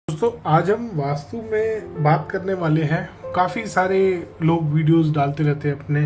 दोस्तों आज हम वास्तु में बात करने वाले हैं। काफ़ी सारे लोग वीडियोस डालते रहते हैं अपने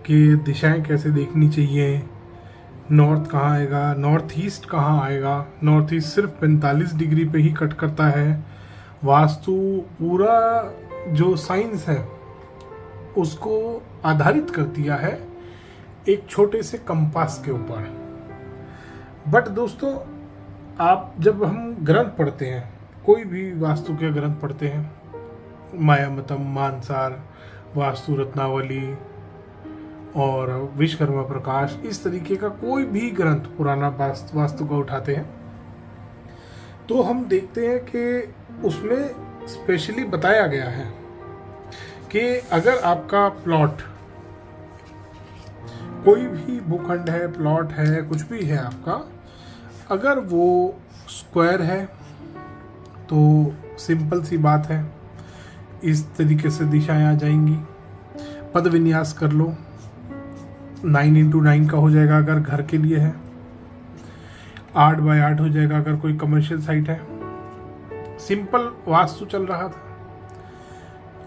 कि दिशाएं कैसे देखनी चाहिए, नॉर्थ कहाँ आएगा, नॉर्थ ईस्ट कहाँ आएगा। नॉर्थ ईस्ट सिर्फ 45 डिग्री पे ही कट करता है। वास्तु पूरा जो साइंस है उसको आधारित कर दिया है एक छोटे से कंपास के ऊपर। बट दोस्तों आप जब हम ग्रंथ पढ़ते हैं, कोई भी वास्तु के ग्रंथ पढ़ते हैं, मायामतम, मानसार, वास्तु रत्नावली और विश्वकर्मा प्रकाश, इस तरीके का कोई भी ग्रंथ पुराना वास्तु का उठाते हैं तो हम देखते हैं कि उसमें स्पेशली बताया गया है कि अगर आपका प्लॉट, कोई भी भूखंड है, प्लॉट है, कुछ भी है आपका, अगर वो स्क्वायर है तो सिंपल सी बात है, इस तरीके से दिशाएं आ जाएंगी। पद विन्यास कर लो, 9x9 का हो जाएगा अगर घर के लिए है, 8x8 हो जाएगा अगर कोई कमर्शियल साइट है। सिंपल वास्तु चल रहा था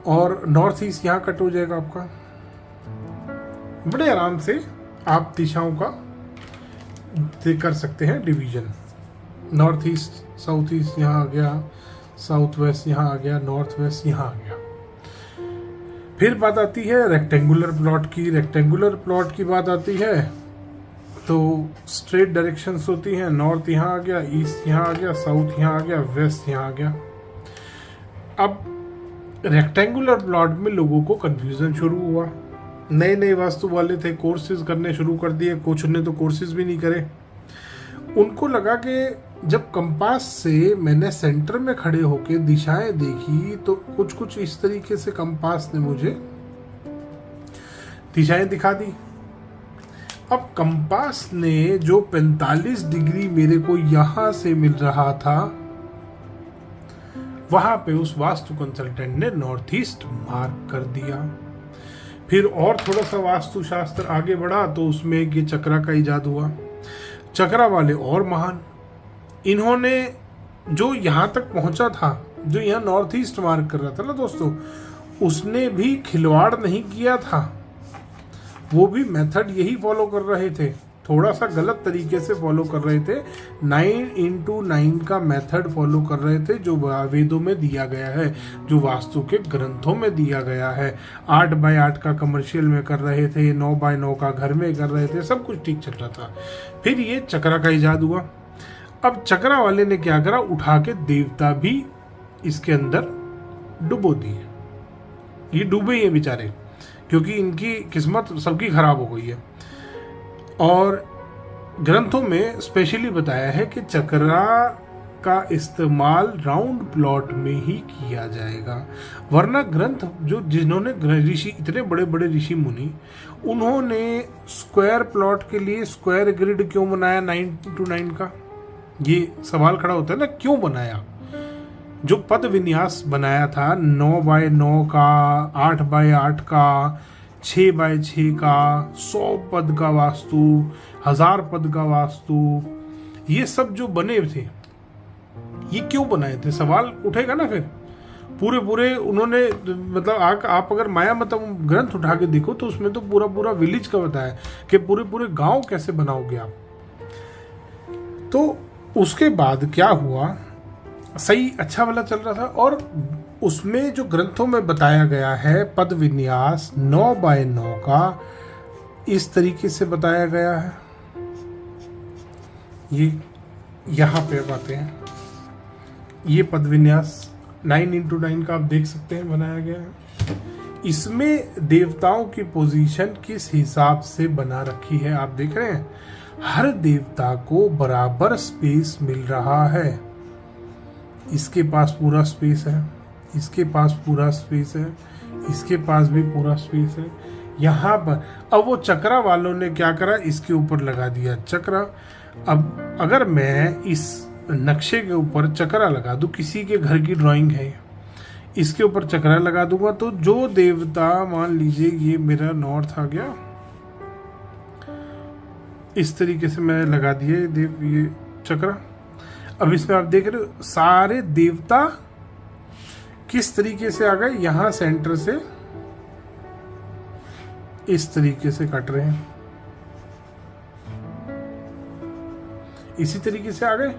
और नॉर्थ ईस्ट यहाँ कट हो जाएगा आपका। बड़े आराम से आप दिशाओं का कर सकते हैं division. North east, south east यहाँ आ गया, साउथ वेस्ट यहाँ आ गया, नॉर्थ वेस्ट यहाँ आ गया। फिर बात आती है रेक्टेंगुलर प्लॉट की। रेक्टेंगुलर प्लॉट की बात आती है तो स्ट्रेट डायरेक्शंस होती हैं। नॉर्थ यहाँ आ गया, ईस्ट यहाँ आ गया, साउथ यहाँ आ गया, वेस्ट यहाँ आ गया। अब रेक्टेंगुलर प्लॉट में लोगों को कंफ्यूजन शुरू हुआ। नए नए वास्तु वाले थे, कोर्सेज करने शुरू कर दिए, कुछ ने तो कोर्सेज भी नहीं करे। उनको लगा कि जब कंपास से मैंने सेंटर में खड़े होके दिशाएं देखी तो कुछ कुछ इस तरीके से कंपास ने मुझे दिशाएं दिखा दी। अब कंपास ने जो 45 डिग्री मेरे को यहां से मिल रहा था, वहां पे उस वास्तु कंसल्टेंट ने नॉर्थ ईस्ट मार्क कर दिया। फिर और थोड़ा सा वास्तु शास्त्र आगे बढ़ा तो उसमें ये चक्रा का इजाद हुआ। चक्रा वाले और महान, इन्होंने जो यहाँ तक पहुंचा था, जो यहाँ नॉर्थ ईस्ट मार्क कर रहा था ना दोस्तों, उसने भी खिलवाड़ नहीं किया था। वो भी मेथड यही फॉलो कर रहे थे, थोड़ा सा गलत तरीके से फॉलो कर रहे थे। 9x9 का मेथड फॉलो कर रहे थे जो वेदों में दिया गया है, जो वास्तु के ग्रंथों में दिया गया है। 8x8 का कमर्शियल में कर रहे थे, 9x9 का घर में कर रहे थे, सब कुछ ठीक चल रहा था। फिर ये चक्रा का इजाद हुआ। अब चक्रा वाले ने क्या करा, उठा के देवता भी इसके अंदर डुबो दिए। ये डूबे ही बेचारे, क्योंकि इनकी किस्मत सबकी खराब हो गई है। और ग्रंथों में स्पेशली बताया है कि चक्रा का इस्तेमाल राउंड प्लॉट में ही किया जाएगा, वरना ग्रंथ जो जिन्होंने ऋषि, इतने बड़े बड़े ऋषि मुनि, उन्होंने स्क्वायर प्लॉट के लिए स्क्वायर ग्रिड क्यों बनाया 9x9 का? ये सवाल खड़ा होता है ना, क्यों बनाया? जो पद विन्यास बनाया था 9x9 का, 8x8 का, 6x6 का, 100 पद का वास्तु, 1000 पद का वास्तु, ये सब जो बने थे, ये क्यों बनाए थे? सवाल उठेगा ना। फिर पूरे उन्होंने, मतलब आप अगर मायामतम ग्रंथ उठा के देखो तो उसमें तो पूरा विलेज का बताया कि पूरे गांव कैसे बनाओगे आप। तो उसके बाद क्या हुआ, सही अच्छा वाला चल रहा था और उसमें जो ग्रंथों में बताया गया है पद विन्यास 9x9 का इस तरीके से बताया गया है। ये यहाँ पे बातें हैं, ये पद विन्यास 9x9 का आप देख सकते हैं बनाया गया है। इसमें देवताओं की पोजीशन किस हिसाब से बना रखी है आप देख रहे हैं। हर देवता को बराबर स्पेस मिल रहा है। इसके पास पूरा स्पेस है, इसके पास पूरा स्पेस है, इसके पास भी पूरा स्पेस है। यहाँ पर अब वो चक्रा वालों ने क्या करा, इसके ऊपर लगा दिया चक्रा। अब अगर मैं इस नक्शे के ऊपर चक्रा लगा दूं, किसी के घर की ड्राइंग है, इसके ऊपर चक्रा लगा दूंगा तो जो देवता, मान लीजिए ये मेरा नॉर्थ आ गया, इस तरीके से मैंने लगा दिए ये चक्रा। अब इसमें आप देख रहे हो सारे देवता किस तरीके से आ गए, यहां सेंटर से इस तरीके से कट रहे हैं, इसी तरीके से आ गए।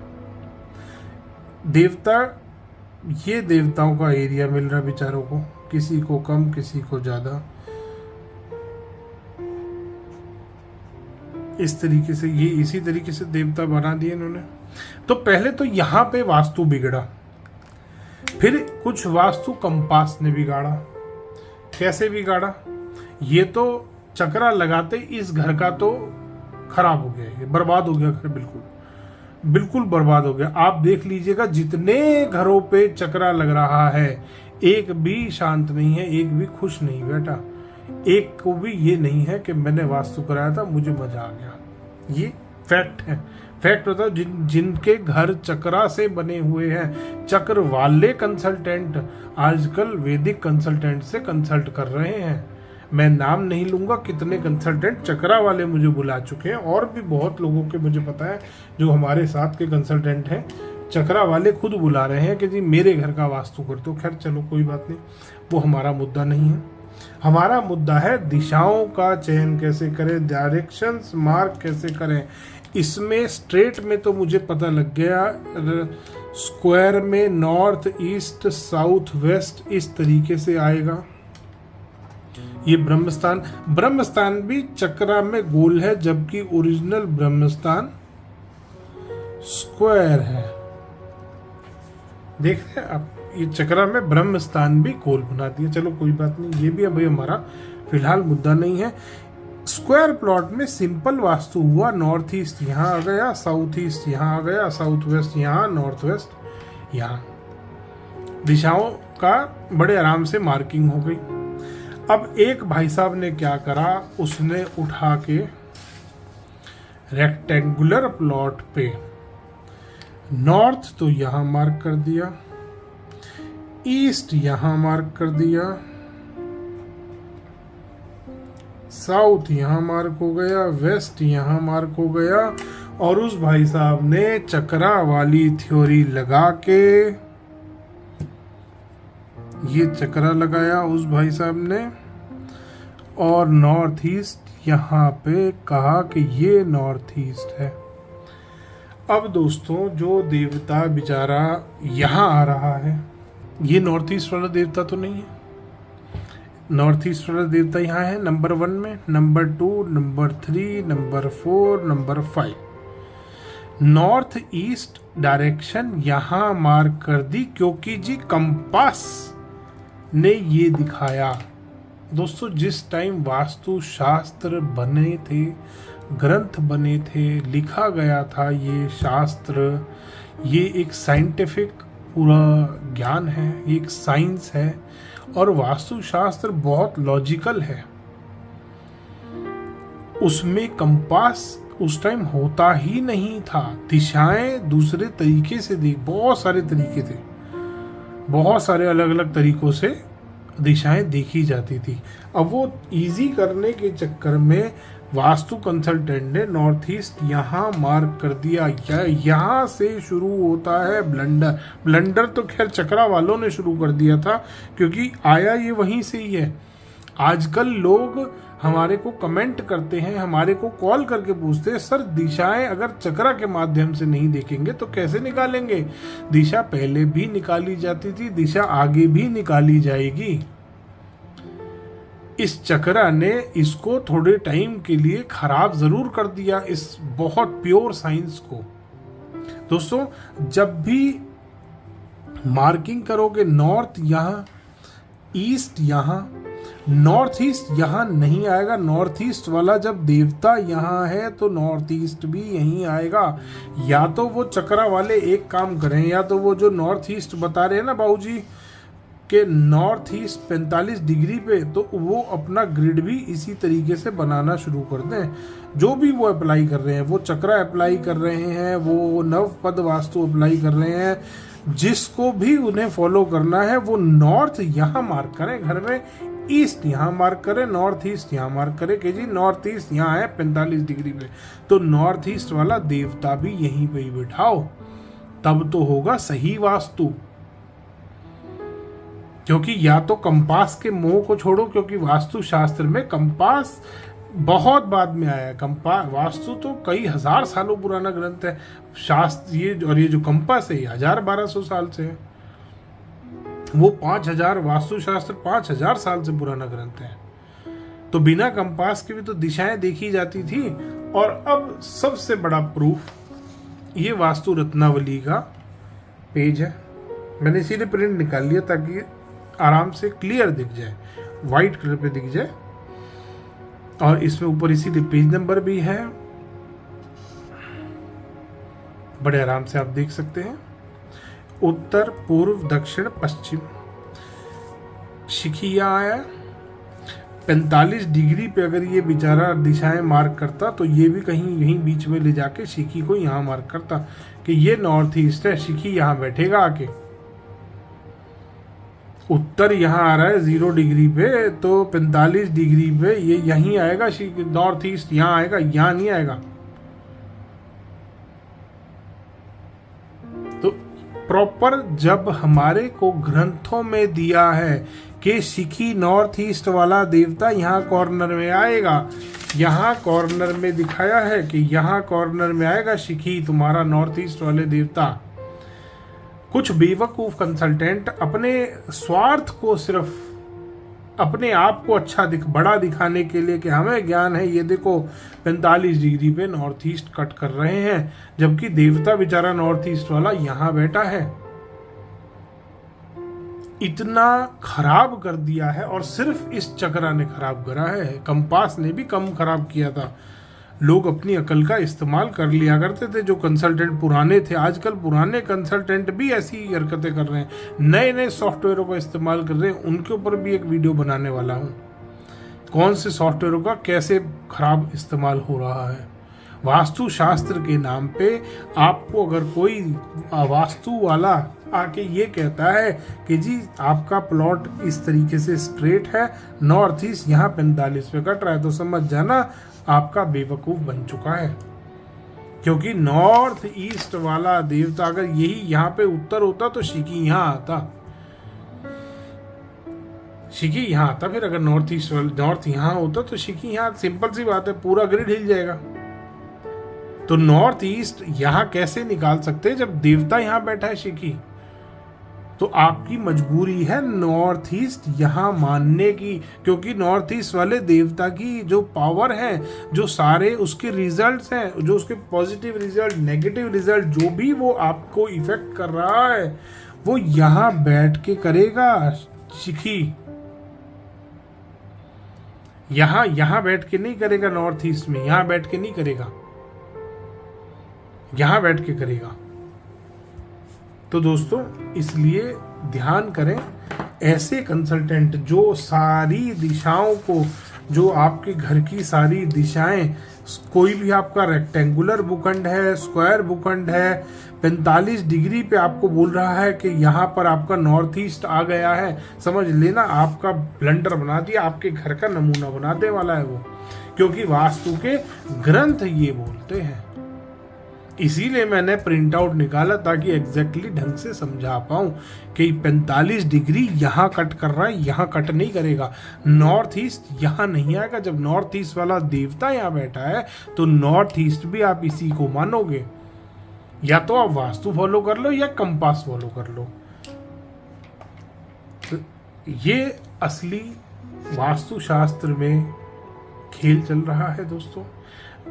देवता, ये देवताओं का एरिया मिल रहा है बेचारों को, किसी को कम किसी को ज्यादा, इस तरीके से, ये इसी तरीके से देवता बना दिए इन्होंने। तो पहले तो यहां पे वास्तु बिगड़ा, फिर कुछ वास्तु कंपास ने बिगाड़ा। कैसे बिगाड़ा, ये तो चक्रा लगाते इस घर का तो खराब हो गया, ये बर्बाद हो गया घर, बिल्कुल बर्बाद हो गया। आप देख लीजिएगा जितने घरों पे चक्रा लग रहा है, एक भी शांत नहीं है, एक भी खुश नहीं बैठा, एक को भी ये नहीं है कि मैंने वास्तु कराया था मुझे मजा आ गया। ये फैक्ट है। फैक्ट बताओ, जिनके घर चक्रा से बने हुए हैं, चक्र वाले कंसल्टेंट आजकल वैदिक कंसल्टेंट से कंसल्ट कर रहे हैं। मैं नाम नहीं लूंगा, कितने कंसल्टेंट चक्रा वाले मुझे बुला चुके हैं, और भी बहुत लोगों के मुझे पता है जो हमारे साथ के कंसल्टेंट हैं, चक्रा वाले खुद बुला रहे हैं कि जी मेरे घर का वास्तु कर दो। खैर चलो कोई बात नहीं, वो हमारा मुद्दा नहीं है। हमारा मुद्दा है दिशाओं का चयन कैसे करें, डायरेक्शंस मार्क कैसे करें। इसमें स्ट्रेट में तो मुझे पता लग गया, स्क्वायर में नॉर्थ ईस्ट साउथ वेस्ट इस तरीके से आएगा। ये ब्रह्मस्थान भी चक्रा में गोल है, जबकि ओरिजिनल ब्रह्मस्थान स्क्वायर है। देख रहे हैं आप, ये चक्रा में ब्रह्मस्थान भी गोल बना दिया। चलो कोई बात नहीं, ये भी अभी हमारा फिलहाल मुद्दा नहीं है। स्क्वायर प्लॉट में सिंपल वास्तु हुआ, नॉर्थ ईस्ट यहाँ आ गया, साउथ ईस्ट यहाँ आ गया, साउथ वेस्ट यहाँ, नॉर्थ वेस्ट यहाँ। दिशाओं का बड़े आराम से मार्किंग हो गई। अब एक भाई साहब ने क्या करा, उसने उठा के रेक्टेंगुलर प्लॉट पे नॉर्थ तो यहां मार्क कर दिया, ईस्ट यहां मार्क कर दिया, साउथ यहां मार्क हो गया, वेस्ट यहां मार्क हो गया, और उस भाई साहब ने चक्रा वाली थ्योरी लगा के, ये चक्रा लगाया उस भाई साहब ने, और नॉर्थ ईस्ट यहाँ पे कहा कि ये नॉर्थ ईस्ट है। अब दोस्तों जो देवता बेचारा यहाँ आ रहा है, ये नॉर्थ ईस्ट वाला देवता तो नहीं है। नॉर्थ ईस्ट वाला देवता यहाँ है नंबर 1 में, number 2, number 3, number 4, number 5। North east direction यहाँ मार्क कर दी, क्योंकि जी कंपास ने ये दिखाया। दोस्तों जिस टाइम वास्तु शास्त्र बने थे, ग्रंथ बने थे, लिखा गया था ये शास्त्र, ये एक साइंटिफिक पूरा ज्ञान है, ये एक साइंस है, और वास्तु शास्त्र बहुत लॉजिकल है। उसमें कंपास उस टाइम होता ही नहीं था, दिशाएं दूसरे तरीके से बहुत सारे तरीके थे, बहुत सारे अलग अलग तरीकों से दिशाएं देखी जाती थी। अब वो इजी करने के चक्कर में वास्तु कंसल्टेंट ने नॉर्थ ईस्ट यहाँ मार्क कर दिया। यहाँ से शुरू होता है ब्लंडर। ब्लंडर तो खैर चक्रा वालों ने शुरू कर दिया था, क्योंकि आया ये वहीं से ही है। आजकल लोग हमारे को कमेंट करते हैं, हमारे को कॉल करके पूछते हैं, सर दिशाएं अगर चक्रा के माध्यम से नहीं देखेंगे तो कैसे निकालेंगे? दिशा पहले भी निकाली जाती थी, दिशा आगे भी निकाली जाएगी। इस चक्रा ने इसको थोड़े टाइम के लिए खराब जरूर कर दिया, इस बहुत प्योर साइंस को। दोस्तों जब भी मार्किंग करोगे, नॉर्थ यहाँ, ईस्ट यहाँ, नॉर्थ ईस्ट यहाँ नहीं आएगा। नॉर्थ ईस्ट वाला जब देवता यहाँ है तो नॉर्थ ईस्ट भी यहीं आएगा। या तो वो चक्रा वाले एक काम करें, या तो वो जो नॉर्थ ईस्ट बता रहे हैं ना बाबूजी के नॉर्थ ईस्ट 45 डिग्री पे, तो वो अपना ग्रिड भी इसी तरीके से बनाना शुरू कर दें। जो भी वो अप्लाई कर रहे हैं, वो चक्रा अप्लाई कर रहे हैं, वो नवपद वास्तु अप्लाई कर रहे हैं, जिसको भी उन्हें फॉलो करना है वो नॉर्थ यहाँ मार्क करें घर में, ईस्ट यहाँ मार्क करें, नॉर्थ ईस्ट यहाँ मार्क करें कि जी नॉर्थ ईस्ट यहाँ है 45 डिग्री पे, तो नॉर्थ ईस्ट वाला देवता भी यहीं पे ही बिठाओ, तब तो होगा सही वास्तु। क्योंकि या तो कंपास के मोह को छोड़ो, क्योंकि वास्तुशास्त्र में कंपास बहुत बाद में आया है। कंपास, वास्तु तो कई हजार सालों पुराना ग्रंथ है। शास्त्र ये, और ये जो कंपास है ये 1000-1200 साल से है। वो 5000, वास्तुशास्त्र 5000 साल से पुराना ग्रंथ है। तो बिना कंपास के भी तो दिशाएं देखी जाती थी। और अब सबसे बड़ा प्रूफ, ये वास्तु रत्नावली का पेज है। मैंने इसीलिए प्रिंट निकाल लिया ताकि आराम से क्लियर दिख जाए, वाइट कलर पे दिख जाए। और इसमें ऊपर इसीलिए पेज नंबर भी है, बड़े आराम से आप देख सकते हैं। उत्तर, पूर्व, दक्षिण, पश्चिम शिखिया आया। 45 डिग्री पे अगर ये बेचारा दिशाएं मार्क करता तो ये भी कहीं यहीं बीच में ले जाके शिखी को यहाँ मार्क करता कि ये नॉर्थ ईस्ट है, शिखी यहाँ बैठेगा आके। उत्तर यहाँ आ रहा है 0 डिग्री पे, तो 45 डिग्री पे ये यहीं आएगा, नॉर्थ ईस्ट यहाँ आएगा, यहाँ नहीं आएगा। तो प्रॉपर जब हमारे को ग्रंथों में दिया है कि शिखी नॉर्थ ईस्ट वाला देवता यहाँ कॉर्नर में आएगा, यहाँ कॉर्नर में दिखाया है कि यहाँ कॉर्नर में आएगा शिखी तुम्हारा नॉर्थ ईस्ट वाले देवता। कुछ बेवकूफ कंसल्टेंट अपने स्वार्थ को, सिर्फ अपने आप को अच्छा बड़ा दिखाने के लिए कि हमें ज्ञान है, ये देखो 45 डिग्री पे नॉर्थ ईस्ट कट कर रहे हैं, जबकि देवता बेचारा नॉर्थ ईस्ट वाला यहाँ बैठा है। इतना खराब कर दिया है। और सिर्फ इस चक्रा ने खराब करा है, कंपास ने भी कम खराब किया था। लोग अपनी अकल का इस्तेमाल कर लिया करते थे जो कंसल्टेंट पुराने थे। आजकल पुराने कंसल्टेंट भी ऐसी हरकतें कर रहे हैं, नए नए सॉफ्टवेयरों का इस्तेमाल कर रहे हैं। उनके ऊपर भी एक वीडियो बनाने वाला हूँ, कौन से सॉफ्टवेयरों का कैसे खराब इस्तेमाल हो रहा है। वास्तु शास्त्र के नाम पे आपको अगर कोई वास्तु वाला आके ये कहता है कि जी आपका प्लॉट इस तरीके से स्ट्रेट है, नॉर्थ ईस्ट यहाँ 45 पे कट रहा है, तो समझ जाना आपका बेवकूफ बन चुका है। क्योंकि नॉर्थ ईस्ट वाला देवता अगर यही यहाँ पे उत्तर होता तो शिखी यहाँ आता, शिखी यहाँ आता। फिर अगर नॉर्थ ईस्ट वाला नॉर्थ यहाँ होता तो शिखी यहाँ, सिंपल सी बात है, पूरा ग्रिड हिल जाएगा। तो नॉर्थ ईस्ट यहाँ कैसे निकाल सकते हैं जब देवता यहाँ बैठा है शिखी? तो आपकी मजबूरी है नॉर्थ ईस्ट यहाँ मानने की, क्योंकि नॉर्थ ईस्ट वाले देवता की जो पावर है, जो सारे उसके रिजल्ट्स हैं, जो उसके पॉजिटिव रिजल्ट, नेगेटिव रिजल्ट, जो भी वो आपको इफेक्ट कर रहा है वो यहाँ बैठ के करेगा शिखी। यहाँ बैठ के नहीं करेगा, नॉर्थ ईस्ट में यहाँ बैठ के नहीं करेगा, यहाँ बैठ के करेगा। तो दोस्तों इसलिए ध्यान करें, ऐसे कंसल्टेंट जो सारी दिशाओं को, जो आपके घर की सारी दिशाएं, कोई भी आपका रेक्टेंगुलर भूखंड है, स्क्वायर भूखंड है, 45 डिग्री पे आपको बोल रहा है कि यहाँ पर आपका नॉर्थ ईस्ट आ गया है, समझ लेना आपका ब्लंडर बना दिया, आपके घर का नमूना बनाने वाला है वो। क्योंकि वास्तु के ग्रंथ ये बोलते हैं। इसीलिए मैंने प्रिंट आउट निकाला ताकि एग्जैक्टली ढंग से समझा पाऊं कि 45 डिग्री यहाँ कट कर रहा है, यहाँ कट नहीं करेगा, नॉर्थ ईस्ट यहाँ नहीं आएगा। जब नॉर्थ ईस्ट वाला देवता यहाँ बैठा है तो नॉर्थ ईस्ट भी आप इसी को मानोगे। या तो आप वास्तु फॉलो कर लो या कंपास फॉलो कर लो। तो ये असली वास्तुशास्त्र में खेल चल रहा है दोस्तों।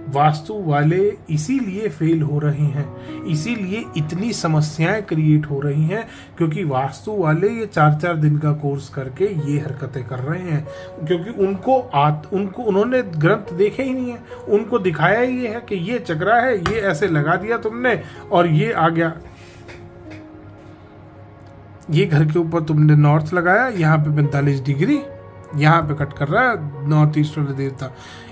वास्तु वाले इसीलिए फेल हो रहे हैं, इसीलिए इतनी समस्याएं क्रिएट हो रही हैं, क्योंकि वास्तु वाले ये 4-4 दिन का कोर्स करके ये हरकतें कर रहे हैं। क्योंकि उनको उन्होंने ग्रंथ देखे ही नहीं है, उनको दिखाया ही है कि ये चक्रा है, ये ऐसे लगा दिया तुमने और ये आ गया, ये घर के ऊपर तुमने नॉर्थ लगाया, यहाँ पे 45 डिग्री यहाँ पे कट कर रहा है नॉर्थ ईस्ट वाले देवता।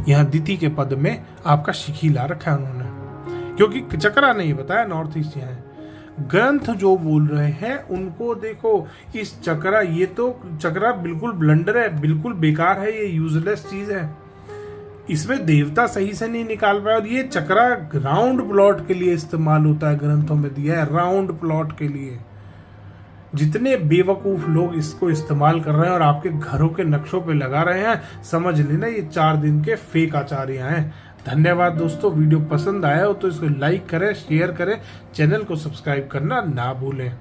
यहाँ दिति के पद में आपका शिखी ला रखा है उन्होंने, क्योंकि चक्रा नहीं बताया नॉर्थ ईस्ट यहाँ है। ग्रंथ जो बोल रहे हैं उनको देखो, इस चक्रा, ये तो चक्रा बिल्कुल ब्लंडर है, बिल्कुल बेकार है, ये यूजलेस चीज है, इसमें देवता सही से नहीं निकाल पाया। और ये चक्रा राउंड प्लॉट के लिए इस्तेमाल होता है, ग्रंथों में दिया है राउंड प्लॉट के लिए। जितने बेवकूफ लोग इसको इस्तेमाल कर रहे हैं और आपके घरों के नक्शों पे लगा रहे हैं, समझ लेना ये 4 दिन के फेक आचार्य हैं। धन्यवाद दोस्तों। वीडियो पसंद आया हो तो इसको लाइक करें, शेयर करें, चैनल को सब्सक्राइब करना ना भूलें।